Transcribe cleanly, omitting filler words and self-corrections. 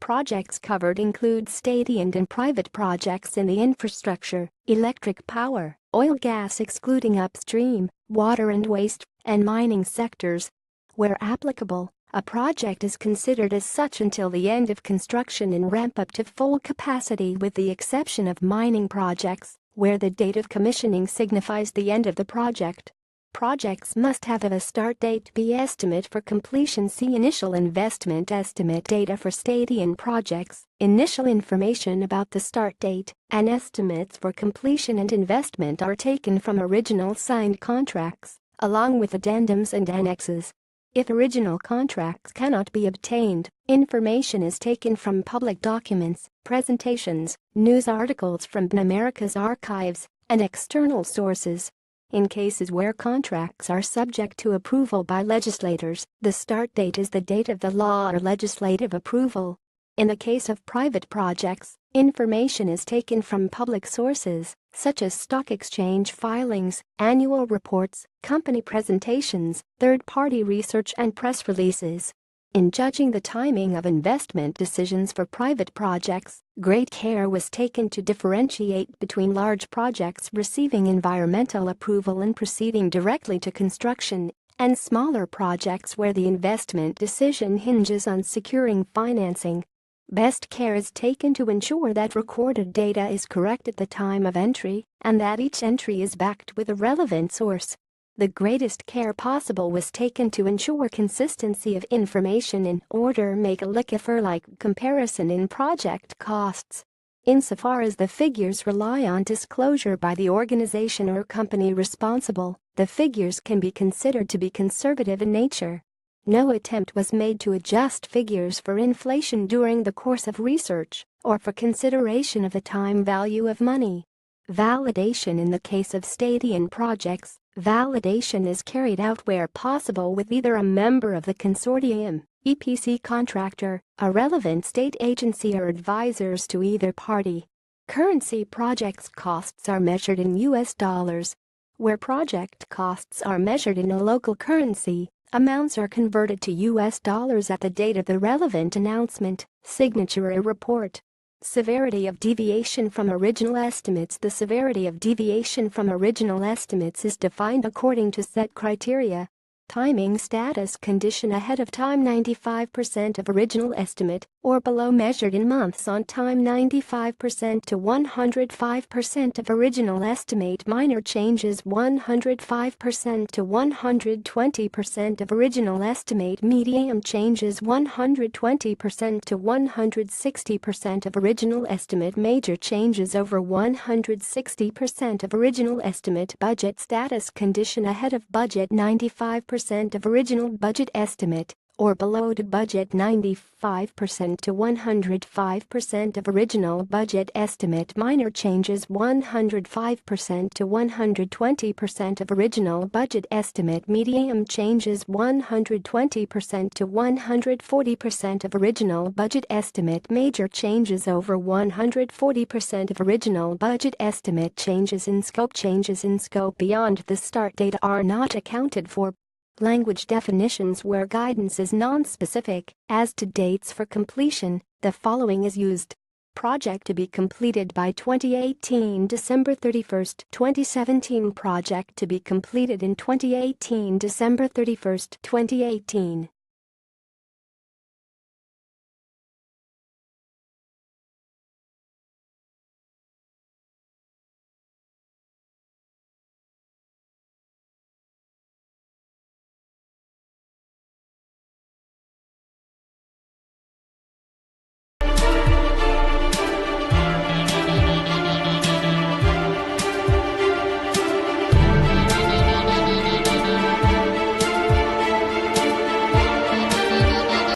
Projects covered include state-owned and private projects in the infrastructure, electric power, oil gas excluding upstream, water and waste, and mining sectors. Where applicable, a project is considered as such until the end of construction and ramp up to full capacity with the exception of mining projects, where the date of commissioning signifies the end of the project. Projects must have a start date B estimate for completion. See initial investment estimate data for state-owned projects, initial information about the start date, and estimates for completion and investment are taken from original signed contracts, along with addendums and annexes. If original contracts cannot be obtained, information is taken from public documents, presentations, news articles from bnamericas archives, and external sources. In cases where contracts are subject to approval by legislators, the start date is the date of the law or legislative approval. In the case of private projects, information is taken from public sources, such as stock exchange filings, annual reports, company presentations, third-party research and press releases. In judging the timing of investment decisions for private projects, great care was taken to differentiate between large projects receiving environmental approval and proceeding directly to construction, and smaller projects where the investment decision hinges on securing financing. Best care is taken to ensure that recorded data is correct at the time of entry and that each entry is backed with a relevant source. The greatest care possible was taken to ensure consistency of information in order to make a like comparison in project costs. Insofar as the figures rely on disclosure by the organization or company responsible, the figures can be considered to be conservative in nature. No attempt was made to adjust figures for inflation during the course of research or for consideration of the time value of money. Validation. In the case of state-owned projects, validation is carried out where possible with either a member of the consortium, EPC contractor, a relevant state agency or advisors to either party. Currency. Projects costs are measured in US dollars. Where project costs are measured in a local currency, amounts are converted to US dollars at the date of the relevant announcement, signature or report. Severity of deviation from original estimates. The severity of deviation from original estimates is defined according to set criteria. Timing status condition ahead of time 95% of original estimate or below measured in months on time 95% to 105% of original estimate minor changes 105% to 120% of original estimate medium changes 120% to 160% of original estimate major changes over 160% of original estimate budget status condition ahead of budget 95% of original budget estimate or below to budget 95% to 105% of original budget estimate minor changes 105% to 120% of original budget estimate medium changes 120% to 140% of original budget estimate major changes over 140% of original budget estimate changes in scope beyond the start date are not accounted for. Language definitions. Where guidance is non-specific as to dates for completion, the following is used. Project to be completed by 2018 December 31, 2017. Project to be completed in 2018 December 31, 2018.